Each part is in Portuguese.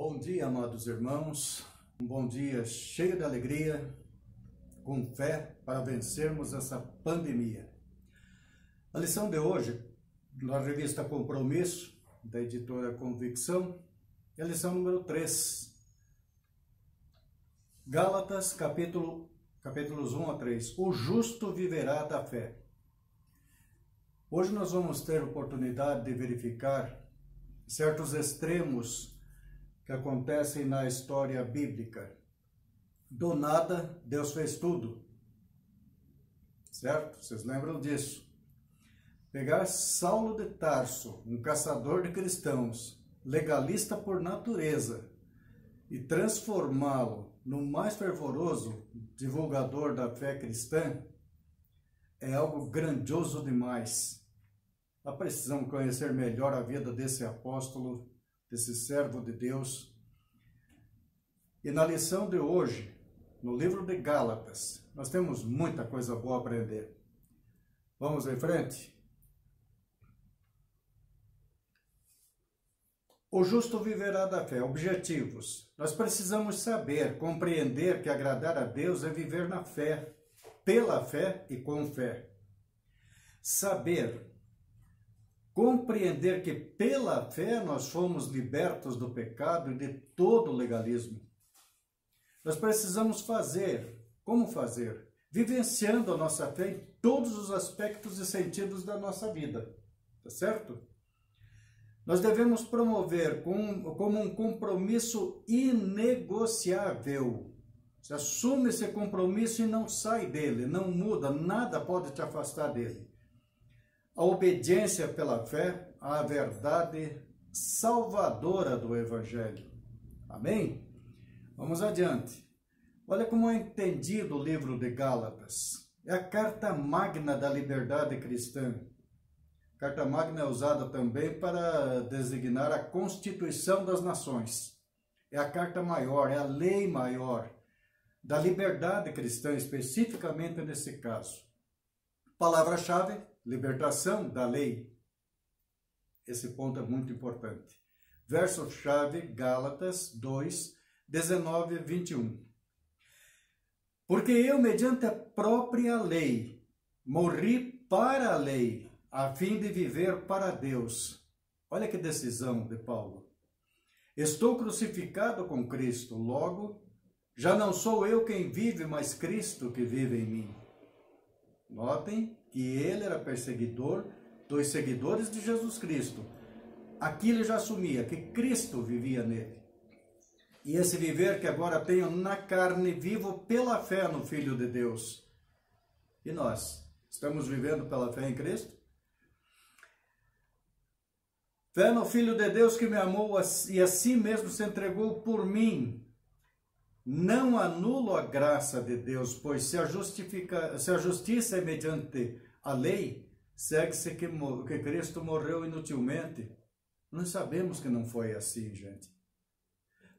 Bom dia, amados irmãos. Um bom dia cheio de alegria, com fé para vencermos essa pandemia. A lição de hoje, na revista Compromisso, da editora Convicção, é a lição número 3. Gálatas, capítulos 1 a 3. O justo viverá da fé. Hoje nós vamos ter oportunidade de verificar certos extremos que acontecem na história bíblica. Do nada, Deus fez tudo. Certo? Vocês lembram disso? Pegar Saulo de Tarso, um caçador de cristãos, legalista por natureza, e transformá-lo no mais fervoroso divulgador da fé cristã, é algo grandioso demais. Nós precisamos conhecer melhor a vida desse apóstolo, desse servo de Deus. E na lição de hoje, no livro de Gálatas, nós temos muita coisa boa a aprender. Vamos em frente? O justo viverá da fé. Objetivos. Nós precisamos saber, compreender que agradar a Deus é viver na fé, pela fé e com fé. Saber, compreender que pela fé nós fomos libertos do pecado e de todo o legalismo. Nós precisamos fazer. Como fazer? Vivenciando a nossa fé em todos os aspectos e sentidos da nossa vida. Tá certo? Nós devemos promover como um compromisso inegociável. Você assume esse compromisso e não sai dele, não muda, nada pode te afastar dele. A obediência pela fé à verdade salvadora do Evangelho. Amém? Vamos adiante. Olha como é entendido o livro de Gálatas. É a carta magna da liberdade cristã. A carta magna é usada também para designar a Constituição das Nações. É a carta maior, é a lei maior da liberdade cristã, especificamente nesse caso. Palavra-chave: libertação da lei. Esse ponto é muito importante. Verso-chave, Gálatas 2, 19 e 21. Porque eu, mediante a própria lei, morri para a lei, a fim de viver para Deus. Olha que decisão de Paulo. Estou crucificado com Cristo, logo, já não sou eu quem vive, mas Cristo que vive em mim. Notem que ele era perseguidor dos seguidores de Jesus Cristo. Aqui ele já assumia que Cristo vivia nele. E esse viver que agora tenho na carne, vivo pela fé no Filho de Deus. E nós, estamos vivendo pela fé em Cristo? Fé no Filho de Deus que me amou e assim mesmo se entregou por mim. Não anulo a graça de Deus, pois se a justiça é mediante a lei, segue-se que Cristo morreu inutilmente. Nós sabemos que não foi assim, gente.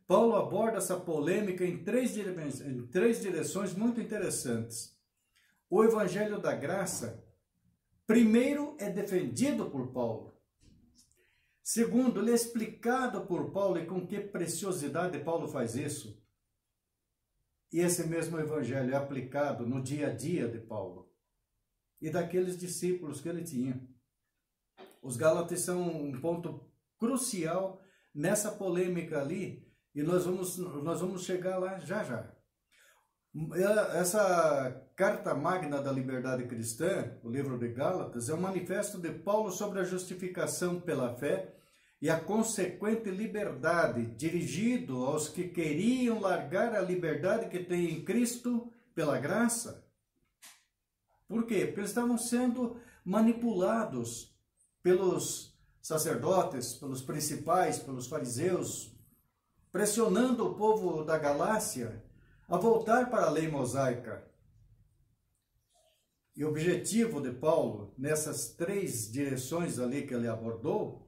Paulo aborda essa polêmica em três direções muito interessantes. O Evangelho da Graça, primeiro, é defendido por Paulo. Segundo, ele é explicado por Paulo e com que preciosidade Paulo faz isso. E esse mesmo Evangelho é aplicado no dia a dia de Paulo e daqueles discípulos que ele tinha. Os Gálatas são um ponto crucial nessa polêmica ali, e nós vamos chegar lá já já. Essa carta magna da liberdade cristã, o livro de Gálatas, é um manifesto de Paulo sobre a justificação pela fé e a consequente liberdade, dirigido aos que queriam largar a liberdade que tem em Cristo pela graça. Por quê? Porque eles estavam sendo manipulados pelos sacerdotes, pelos principais, pelos fariseus, pressionando o povo da Galácia a voltar para a lei mosaica. E o objetivo de Paulo, nessas três direções ali que ele abordou,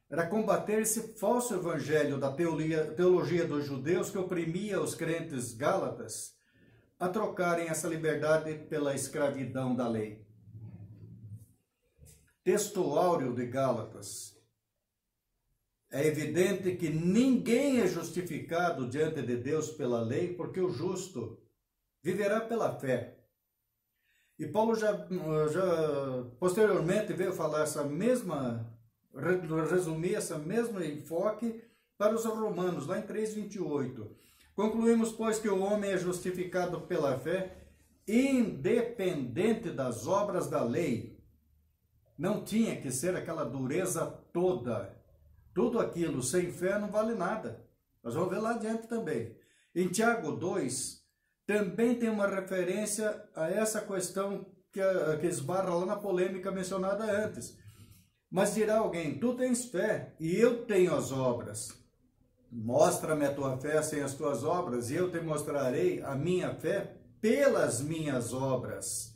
era combater esse falso evangelho da teologia dos judeus que oprimia os crentes gálatas a trocarem essa liberdade pela escravidão da lei. Texto áureo de Gálatas. É evidente que ninguém é justificado diante de Deus pela lei, porque o justo viverá pela fé. E Paulo já posteriormente veio falar resumir esse mesmo enfoque para os romanos, lá em 3:28. Concluímos, pois, que o homem é justificado pela fé, independente das obras da lei. Não tinha que ser aquela dureza toda. Tudo aquilo sem fé não vale nada. Nós vamos ver lá adiante também. Em Tiago 2, também tem uma referência a essa questão que esbarra lá na polêmica mencionada antes. Mas dirá alguém, tu tens fé e eu tenho as obras. Mostra-me a tua fé sem as tuas obras, e eu te mostrarei a minha fé pelas minhas obras.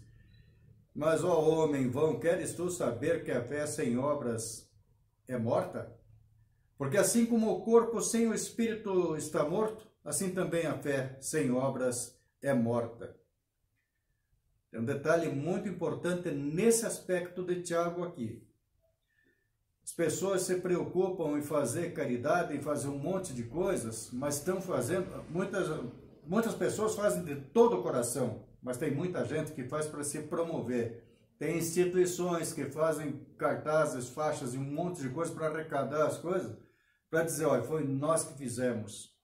Mas, ó homem vão, queres tu saber que a fé sem obras é morta? Porque assim como o corpo sem o espírito está morto, assim também a fé sem obras é morta. Tem um detalhe muito importante nesse aspecto de Tiago aqui. As pessoas se preocupam em fazer caridade, em fazer um monte de coisas, mas estão fazendo, muitas pessoas fazem de todo o coração, mas tem muita gente que faz para se promover. Tem instituições que fazem cartazes, faixas e um monte de coisas para arrecadar as coisas, para dizer, olha, foi nós que fizemos.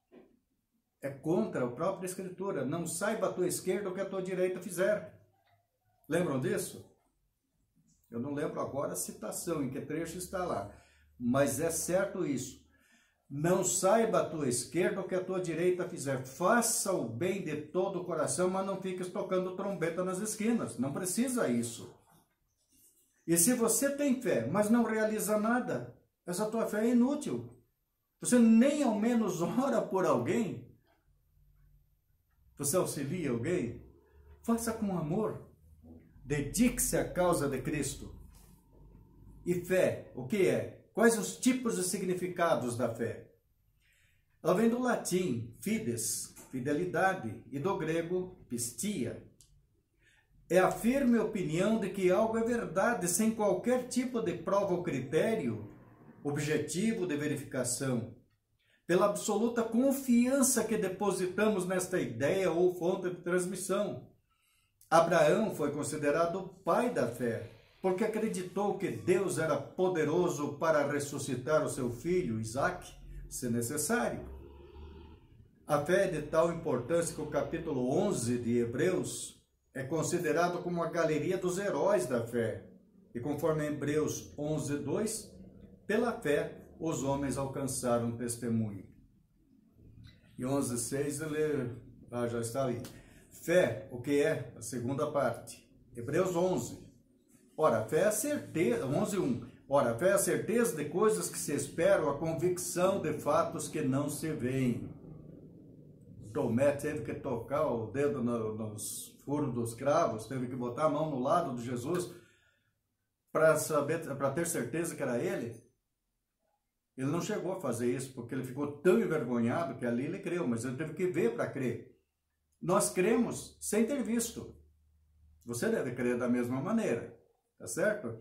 É contra a própria Escritura. Não saiba a tua esquerda o que a tua direita fizer. Lembram disso? Eu não lembro agora a citação, em que trecho está lá. Mas é certo isso. Não saiba a tua esquerda o que a tua direita fizer. Faça o bem de todo o coração, mas não fiques tocando trombeta nas esquinas. Não precisa isso. E se você tem fé, mas não realiza nada, essa tua fé é inútil. Você nem ao menos ora por alguém. Você auxilia alguém? Faça com amor. Dedique-se à causa de Cristo. E fé, o que é? Quais os tipos e significados da fé? Ela vem do latim, fides, fidelidade, e do grego, pistia. É a firme opinião de que algo é verdade, sem qualquer tipo de prova ou critério objetivo de verificação. Pela absoluta confiança que depositamos nesta ideia ou fonte de transmissão. Abraão foi considerado o pai da fé, porque acreditou que Deus era poderoso para ressuscitar o seu filho, Isaque, se necessário. A fé é de tal importância que o capítulo 11 de Hebreus é considerado como a galeria dos heróis da fé. E conforme Hebreus 11:2, pela fé os homens alcançaram testemunho. E 11:6 ele já está ali. Fé, o que é? A segunda parte. Hebreus 11. Ora, fé é a certeza, 11:1. Ora, a fé é a certeza de coisas que se esperam, a convicção de fatos que não se veem. Tomé teve que tocar o dedo nos furos dos cravos, teve que botar a mão no lado de Jesus para ter certeza que era ele. Ele não chegou a fazer isso porque ele ficou tão envergonhado que ali ele creu, mas ele teve que ver para crer. Nós cremos sem ter visto. Você deve crer da mesma maneira, tá certo?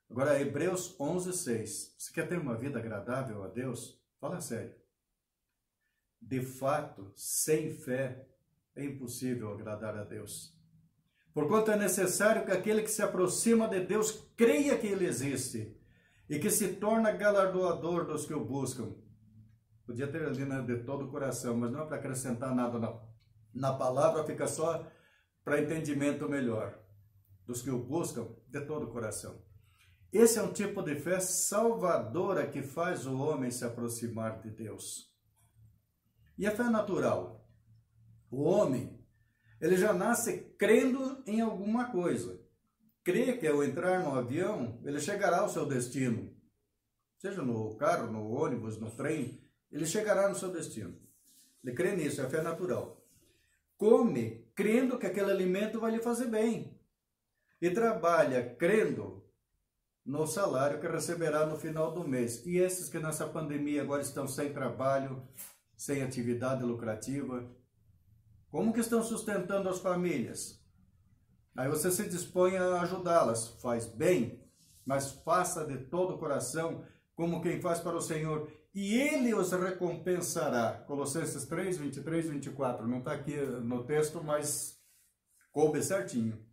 Agora, Hebreus 11:6. Você quer ter uma vida agradável a Deus? Fala sério. De fato, sem fé, é impossível agradar a Deus. Porquanto é necessário que aquele que se aproxima de Deus creia que Ele existe e que se torna galardoador dos que o buscam. Podia ter ali de todo o coração, mas não é para acrescentar nada na palavra, fica só para entendimento melhor. Dos que o buscam de todo o coração. Esse é um tipo de fé salvadora que faz o homem se aproximar de Deus. E a fé natural? O homem, ele já nasce crendo em alguma coisa. Crê que ao entrar no avião, ele chegará ao seu destino. Seja no carro, no ônibus, no trem, ele chegará no seu destino. Ele crê nisso, é a fé natural. Come crendo que aquele alimento vai lhe fazer bem. E trabalha crendo no salário que receberá no final do mês. E esses que nessa pandemia agora estão sem trabalho, sem atividade lucrativa, como que estão sustentando as famílias? Aí você se dispõe a ajudá-las, faz bem, mas faça de todo o coração, como quem faz para o Senhor, e Ele os recompensará. Colossenses 3, 23, 24. Não está aqui no texto, mas coube certinho.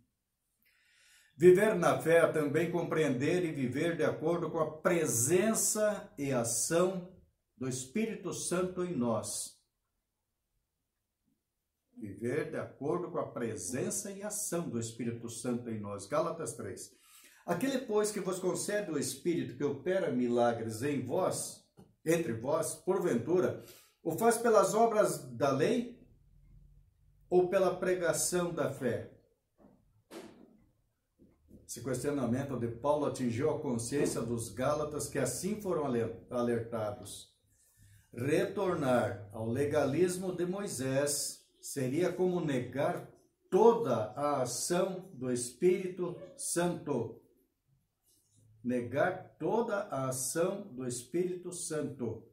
Viver na fé é também compreender e viver de acordo com a presença e ação do Espírito Santo em nós. Viver de acordo com a presença e ação do Espírito Santo em nós. Gálatas 3. Aquele, pois, que vos concede o Espírito que opera milagres em vós, entre vós, porventura, o faz pelas obras da lei ou pela pregação da fé? Esse questionamento de Paulo atingiu a consciência dos Gálatas, que assim foram alertados. Retornar ao legalismo de Moisés seria como negar toda a ação do Espírito Santo. Negar toda a ação do Espírito Santo.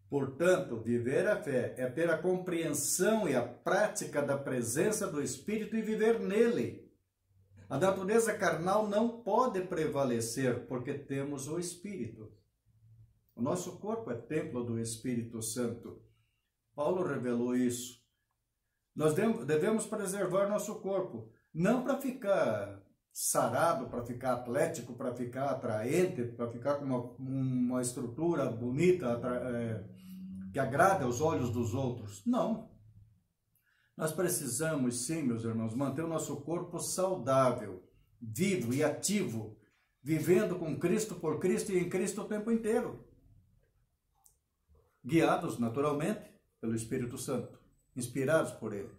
Portanto, viver a fé é ter a compreensão e a prática da presença do Espírito e viver nele. A natureza carnal não pode prevalecer porque temos o Espírito. O nosso corpo é templo do Espírito Santo. Paulo revelou isso. Nós devemos preservar nosso corpo, não para ficar sarado, para ficar atlético, para ficar atraente, para ficar com uma estrutura bonita, que agrade aos olhos dos outros. Não. Nós precisamos, sim, meus irmãos, manter o nosso corpo saudável, vivo e ativo, vivendo com Cristo, por Cristo e em Cristo o tempo inteiro. Guiados, naturalmente, pelo Espírito Santo, inspirados por Ele.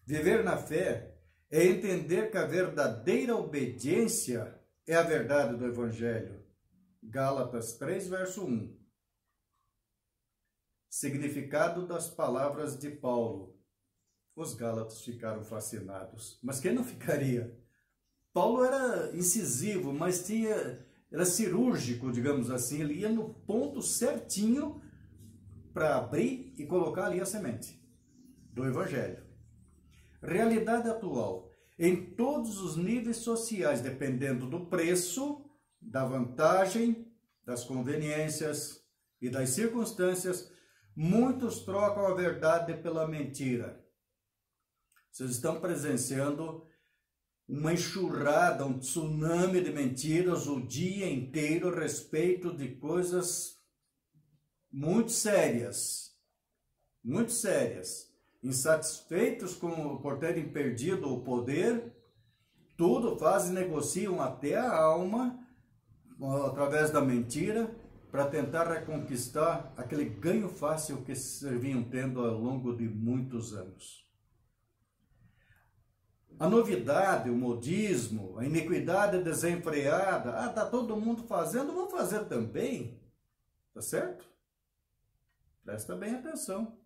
Viver na fé é entender que a verdadeira obediência é a verdade do Evangelho. Gálatas 3, verso 1. Significado das palavras de Paulo. Os Gálatas ficaram fascinados. Mas quem não ficaria? Paulo era incisivo, mas era cirúrgico, digamos assim. Ele ia no ponto certinho para abrir e colocar ali a semente do Evangelho. Realidade atual. Em todos os níveis sociais, dependendo do preço, da vantagem, das conveniências e das circunstâncias, muitos trocam a verdade pela mentira. Vocês estão presenciando uma enxurrada, um tsunami de mentiras o dia inteiro a respeito de coisas muito sérias. Muito sérias. Insatisfeitos por terem perdido o poder, tudo fazem, negociam até a alma, através da mentira, para tentar reconquistar aquele ganho fácil que vinham tendo ao longo de muitos anos. A novidade, o modismo, a iniquidade desenfreada, está todo mundo fazendo, vamos fazer também, tá certo? Presta bem atenção.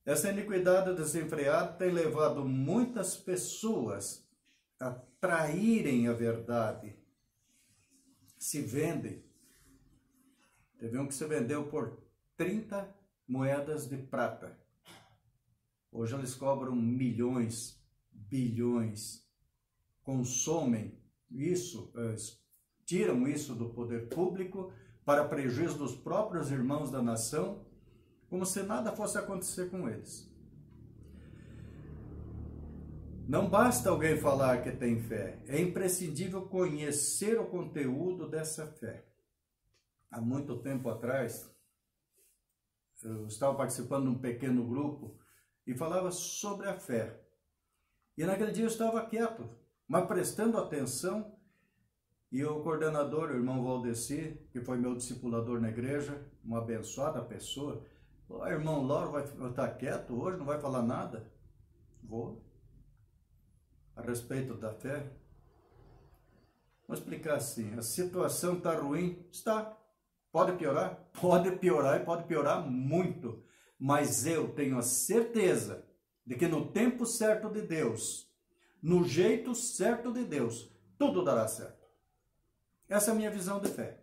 Essa iniquidade desenfreada tem levado muitas pessoas a traírem a verdade, se vendem. Teve um que se vendeu por 30 moedas de prata. Hoje eles cobram milhões, bilhões, consomem isso, tiram isso do poder público para prejuízo dos próprios irmãos da nação, como se nada fosse acontecer com eles. Não basta alguém falar que tem fé, é imprescindível conhecer o conteúdo dessa fé. Há muito tempo atrás, eu estava participando de um pequeno grupo e falava sobre a fé. E naquele dia eu estava quieto, mas prestando atenção, e o coordenador, o irmão Valdeci, que foi meu discipulador na igreja, uma abençoada pessoa, falou: irmão Lauro vai estar quieto hoje, não vai falar nada? Vou. A respeito da fé. Vou explicar assim, a situação está ruim? Está. Pode piorar? Pode piorar e pode piorar muito. Mas eu tenho a certeza de que no tempo certo de Deus, no jeito certo de Deus, tudo dará certo. Essa é a minha visão de fé.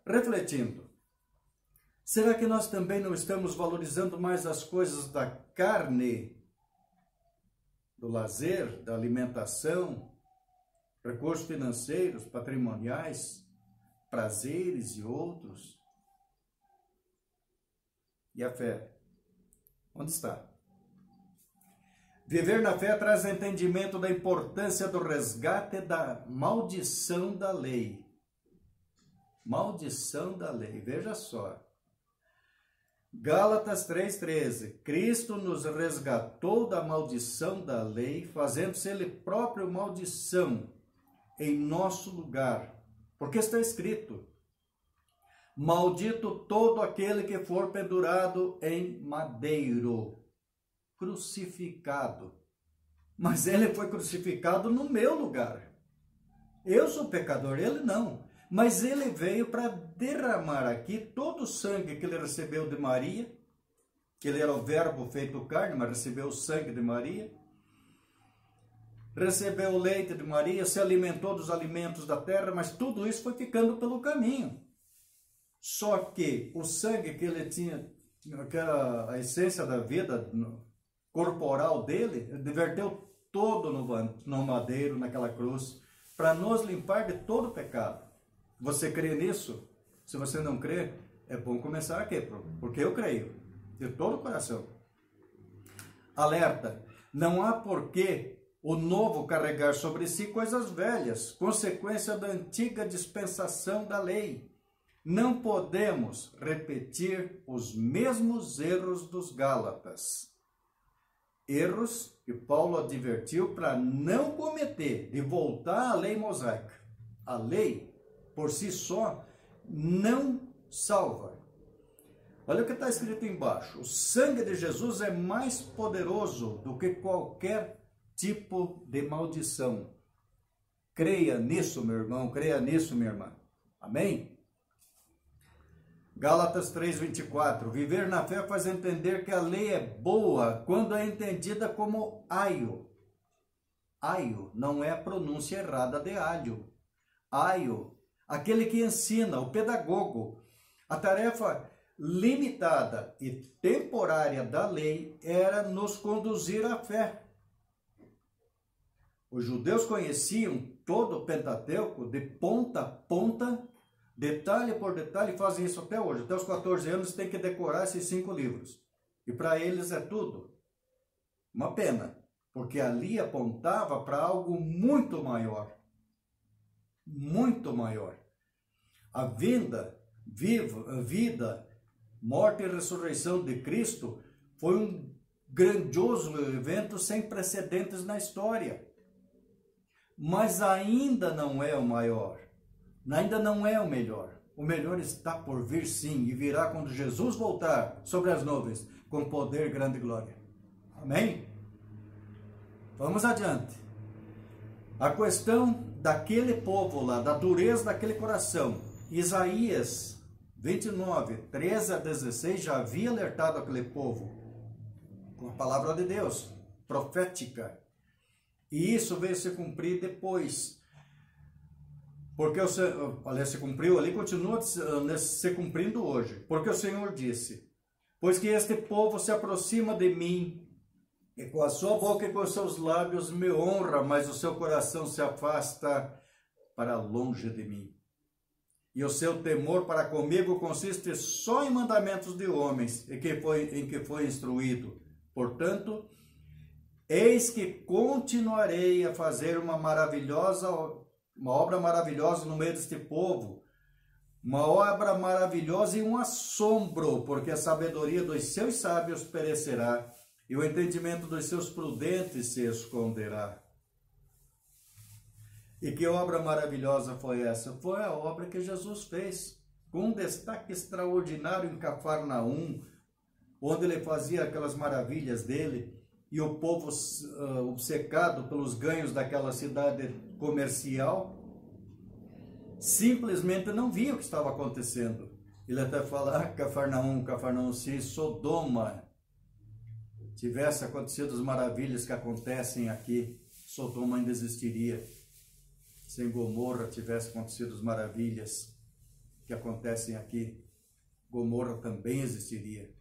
Refletindo, será que nós também não estamos valorizando mais as coisas da carne, do lazer, da alimentação, recursos financeiros, patrimoniais, prazeres e outros. E a fé? Onde está? Viver na fé traz entendimento da importância do resgate da maldição da lei. Maldição da lei, veja só. Gálatas 3,13. Cristo nos resgatou da maldição da lei, fazendo-se Ele próprio maldição em nosso lugar. Porque está escrito: maldito todo aquele que for pendurado em madeiro, crucificado. Mas Ele foi crucificado no meu lugar. Eu sou pecador, Ele não. Mas Ele veio para derramar aqui todo o sangue que Ele recebeu de Maria, que Ele era o verbo feito carne, mas recebeu o sangue de Maria, recebeu o leite de Maria, se alimentou dos alimentos da terra, mas tudo isso foi ficando pelo caminho. Só que o sangue que Ele tinha, que era a essência da vida corporal dele, Ele verteu todo no madeiro, naquela cruz, para nos limpar de todo o pecado. Você crê nisso? Se você não crê, é bom começar aqui, porque eu creio, de todo o coração. Alerta, não há porquê o novo carregar sobre si coisas velhas, consequência da antiga dispensação da lei. Não podemos repetir os mesmos erros dos Gálatas. Erros que Paulo advertiu para não cometer, de voltar à lei mosaica. A lei, por si só, não salva. Olha o que está escrito embaixo. O sangue de Jesus é mais poderoso do que qualquer tipo de maldição. Creia nisso, meu irmão. Creia nisso, minha irmã. Amém? Gálatas 3:24. Viver na fé faz entender que a lei é boa quando é entendida como aio. Aio não é a pronúncia errada de alho. Aio, aquele que ensina, o pedagogo. A tarefa limitada e temporária da lei era nos conduzir à fé. Os judeus conheciam todo o Pentateuco de ponta a ponta, detalhe por detalhe, fazem isso até hoje. Até os 14 anos tem que decorar esses 5 livros. E para eles é tudo. Uma pena, porque ali apontava para algo muito maior. Muito maior. A vida, morte e ressurreição de Cristo foi um grandioso evento sem precedentes na história. Mas ainda não é o maior. Ainda não é o melhor. O melhor está por vir sim, e virá quando Jesus voltar sobre as nuvens, com poder, grande glória. Amém? Vamos adiante. A questão daquele povo lá, da dureza daquele coração. Isaías 29, 13 a 16, já havia alertado aquele povo com a palavra de Deus, profética. E isso veio se cumprir depois. Porque aliás, se cumpriu ali, continua se cumprindo hoje. Porque o Senhor disse: pois que este povo se aproxima de mim, e com a sua boca e com os seus lábios me honra, mas o seu coração se afasta para longe de mim. E o seu temor para comigo consiste só em mandamentos de homens, em que foi instruído. Portanto, eis que continuarei a fazer uma obra maravilhosa no meio deste povo, uma obra maravilhosa e um assombro, porque a sabedoria dos seus sábios perecerá, e o entendimento dos seus prudentes se esconderá. E que obra maravilhosa foi essa? Foi a obra que Jesus fez, com um destaque extraordinário em Cafarnaum, onde ele fazia aquelas maravilhas dele, e o povo obcecado pelos ganhos daquela cidade comercial, simplesmente não via o que estava acontecendo. Ele até fala, Cafarnaum, se Sodoma tivesse acontecido as maravilhas que acontecem aqui, Sodoma ainda existiria. Se em Gomorra tivesse acontecido as maravilhas que acontecem aqui, Gomorra também existiria.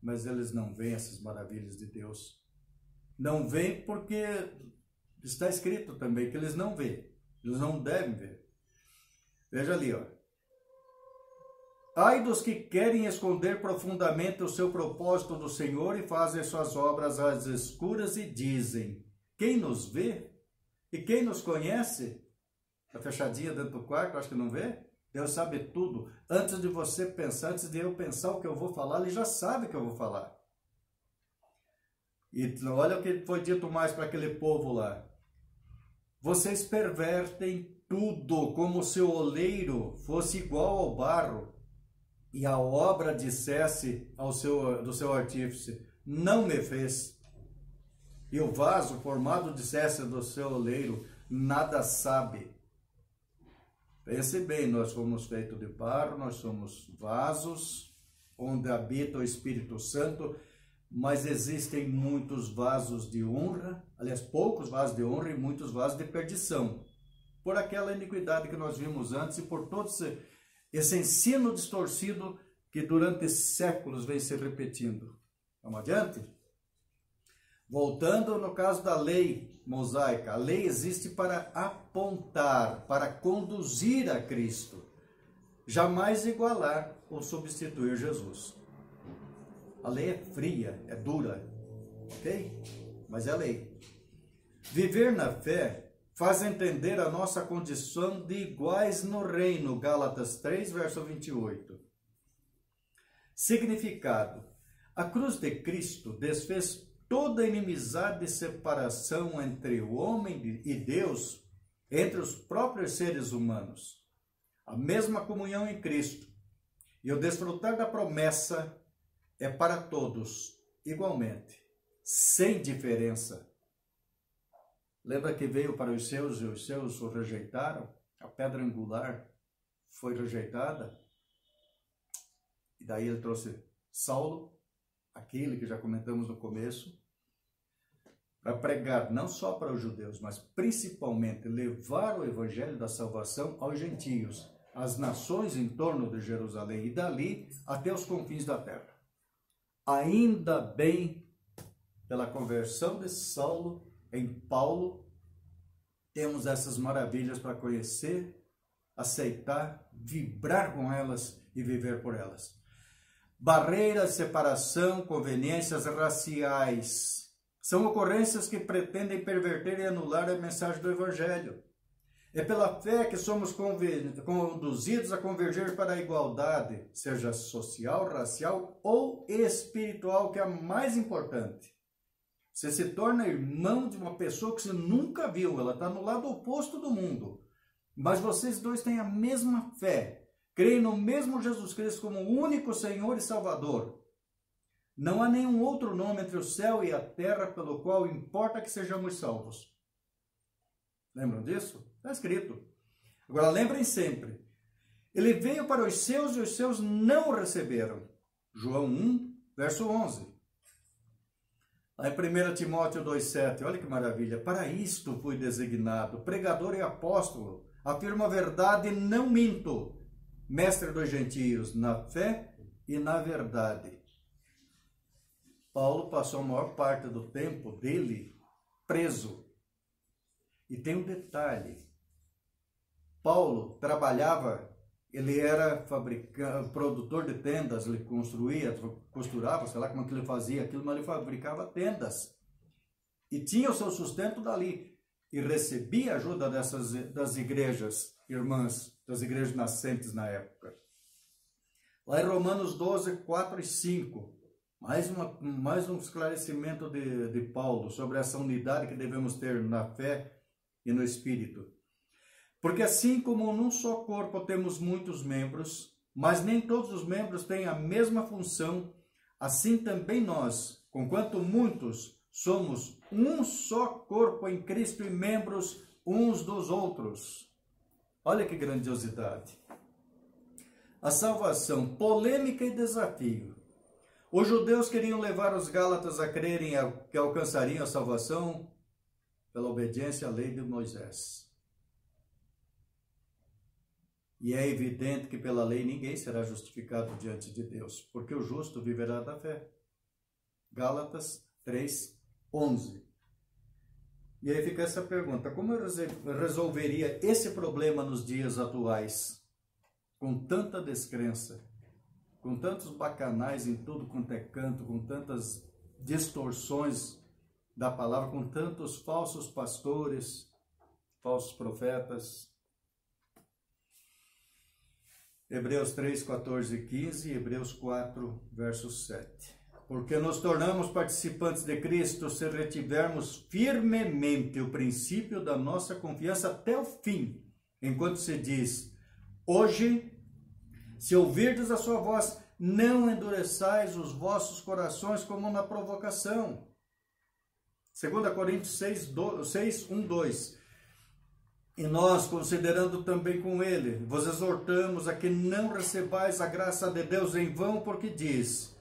Mas eles não veem essas maravilhas de Deus. Não veem porque está escrito também que eles não veem. Eles não devem ver. Veja ali, ó. Ai dos que querem esconder profundamente o seu propósito do Senhor e fazem suas obras às escuras e dizem: quem nos vê? E quem nos conhece? Está fechadinha dentro do quarto, acho que não vê? Deus sabe tudo. Antes de você pensar, antes de eu pensar o que eu vou falar, Ele já sabe o que eu vou falar. E olha o que foi dito mais para aquele povo lá. Vocês pervertem tudo, como se o oleiro fosse igual ao barro, e a obra dissesse do seu artífice: não me fez. E o vaso formado dissesse do seu oleiro: nada sabe. Pense bem, nós fomos feitos de barro, nós somos vasos onde habita o Espírito Santo, mas existem muitos vasos de honra, aliás, poucos vasos de honra e muitos vasos de perdição, por aquela iniquidade que nós vimos antes e por todo esse ensino distorcido que durante séculos vem se repetindo. Vamos adiante? Voltando no caso da lei mosaica, a lei existe para apontar, para conduzir a Cristo, jamais igualar ou substituir Jesus. A lei é fria, é dura, ok? Mas é lei. Viver na fé faz entender a nossa condição de iguais no reino, Gálatas 3, verso 28. Significado: a cruz de Cristo desfez toda inimizade e separação entre o homem e Deus, entre os próprios seres humanos. A mesma comunhão em Cristo e o desfrutar da promessa é para todos, igualmente, sem diferença. Lembra que veio para os seus e os seus o rejeitaram? A pedra angular foi rejeitada. E daí ele trouxe Saulo, aquele que já comentamos no começo, para pregar não só para os judeus, mas principalmente levar o evangelho da salvação aos gentios, às nações em torno de Jerusalém e dali até os confins da terra. Ainda bem, pela conversão de Saulo em Paulo, temos essas maravilhas para conhecer, aceitar, vibrar com elas e viver por elas. Barreiras, separação, conveniências raciais são ocorrências que pretendem perverter e anular a mensagem do Evangelho. É pela fé que somos conduzidos a converger para a igualdade, seja social, racial ou espiritual, que é a mais importante. Você se torna irmão de uma pessoa que você nunca viu, ela está no lado oposto do mundo. Mas vocês dois têm a mesma fé, creem no mesmo Jesus Cristo como o único Senhor e Salvador. Não há nenhum outro nome entre o céu e a terra pelo qual importa que sejamos salvos. Lembram disso? Está escrito. Agora lembrem sempre, ele veio para os seus e os seus não o receberam. João 1, verso 11. Lá em 1 Timóteo 2,7, olha que maravilha. Para isto fui designado, pregador e apóstolo, afirmo a verdade e não minto, mestre dos gentios, na fé e na verdade. Paulo passou a maior parte do tempo dele preso. E tem um detalhe. Paulo trabalhava, ele era produtor de tendas, ele construía, costurava, sei lá como é que ele fazia aquilo, mas ele fabricava tendas. E tinha o seu sustento dali. E recebia ajuda das igrejas irmãs, das igrejas nascentes na época. Lá em Romanos 12, 4 e 5, mais um esclarecimento de Paulo sobre essa unidade que devemos ter na fé e no Espírito. Porque assim como num só corpo temos muitos membros, mas nem todos os membros têm a mesma função, assim também nós, conquanto muitos, somos um só corpo em Cristo e membros uns dos outros. Olha que grandiosidade. A salvação, polêmica e desafio. Os judeus queriam levar os gálatas a crerem que alcançariam a salvação pela obediência à lei de Moisés. E é evidente que pela lei ninguém será justificado diante de Deus, porque o justo viverá da fé. Gálatas 3, 11. E aí fica essa pergunta: como eu resolveria esse problema nos dias atuais? Com tanta descrença, com tantos bacanais em tudo quanto é canto, com tantas distorções da palavra, com tantos falsos pastores, falsos profetas. Hebreus 3, 14 e 15, Hebreus 4, verso 7. Porque nos tornamos participantes de Cristo se retivermos firmemente o princípio da nossa confiança até o fim, enquanto se diz: hoje, se ouvirdes a sua voz, não endureçais os vossos corações como na provocação. 2 Coríntios 6, 1, 2. E nós, considerando também com ele, vos exortamos a que não recebais a graça de Deus em vão, porque diz: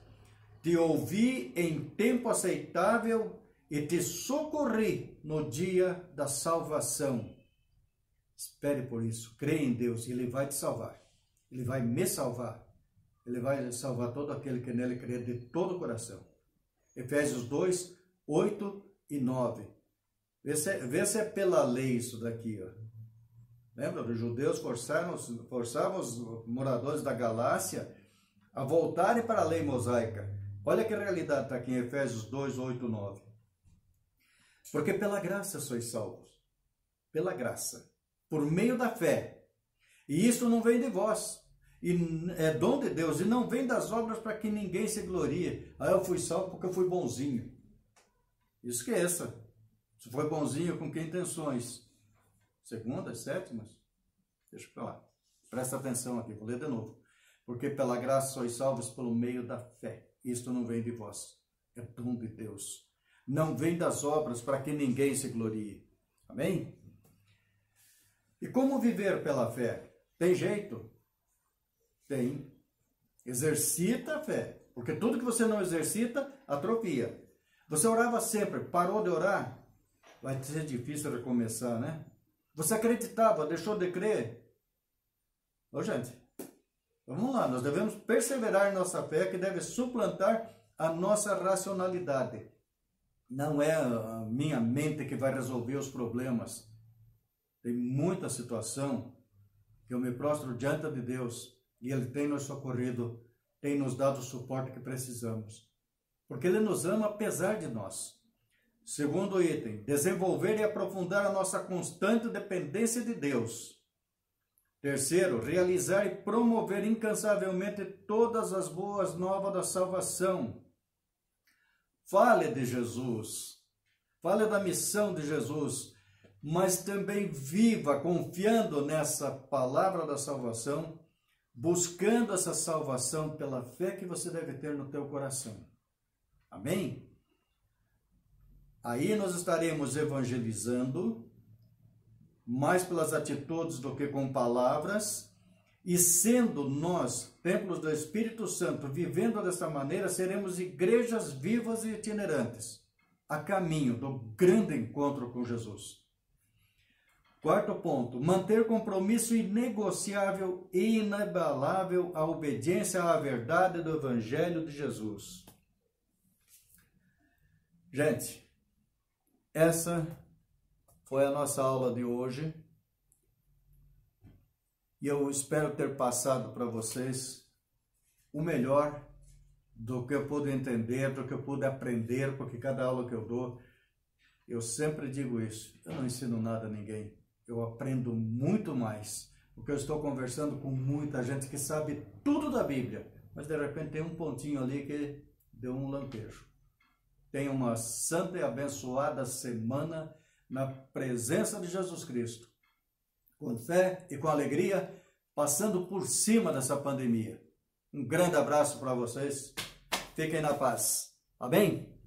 te ouvi em tempo aceitável e te socorri no dia da salvação. Espere por isso, crê em Deus e Ele vai te salvar. Ele vai me salvar. Ele vai salvar todo aquele que nele crê de todo o coração. Efésios 2, 8 e 9. Vê se é pela lei isso daqui, ó. Lembra? Os judeus forçavam os moradores da Galácia a voltarem para a lei mosaica. Olha que realidade está aqui em Efésios 2, 8 e 9. Porque pela graça sois salvos. Pela graça. Por meio da fé. E isso não vem de vós. E é dom de Deus. E não vem das obras para que ninguém se glorie. Ah, eu fui salvo porque eu fui bonzinho. Esqueça. Se foi bonzinho, com que intenções? Segundas, sétimas? Deixa para lá. Presta atenção aqui, vou ler de novo. Porque pela graça sois salvos pelo meio da fé. Isto não vem de vós, é dom de Deus. Não vem das obras para que ninguém se glorie. Amém? E como viver pela fé? Tem jeito? Tem. Exercita a fé. Porque tudo que você não exercita, atrofia. Você orava sempre, parou de orar? Vai ser difícil recomeçar, né? Você acreditava, deixou de crer? Ô, gente, vamos lá, nós devemos perseverar em nossa fé, que deve suplantar a nossa racionalidade. Não é a minha mente que vai resolver os problemas. Tem muita situação que eu me prostro diante de Deus e Ele tem nos socorrido, tem nos dado o suporte que precisamos. Porque Ele nos ama apesar de nós. Segundo item, desenvolver e aprofundar a nossa constante dependência de Deus. Terceiro, realizar e promover incansavelmente todas as boas novas da salvação. Fale de Jesus, fale da missão de Jesus, mas também viva confiando nessa palavra da salvação, buscando essa salvação pela fé que você deve ter no teu coração. Amém? Aí nós estaremos evangelizando, mais pelas atitudes do que com palavras, e sendo nós, templos do Espírito Santo, vivendo dessa maneira, seremos igrejas vivas e itinerantes, a caminho do grande encontro com Jesus. Quarto ponto, manter compromisso inegociável e inabalável a obediência à verdade do Evangelho de Jesus. Gente, essa foi a nossa aula de hoje. E eu espero ter passado para vocês o melhor do que eu pude entender, do que eu pude aprender, porque cada aula que eu dou, eu sempre digo isso, eu não ensino nada a ninguém, eu aprendo muito mais, porque eu estou conversando com muita gente que sabe tudo da Bíblia, mas de repente tem um pontinho ali que deu um lampejo. Tenha uma santa e abençoada semana na presença de Jesus Cristo, com fé e com alegria, passando por cima dessa pandemia. Um grande abraço para vocês. Fiquem na paz. Amém?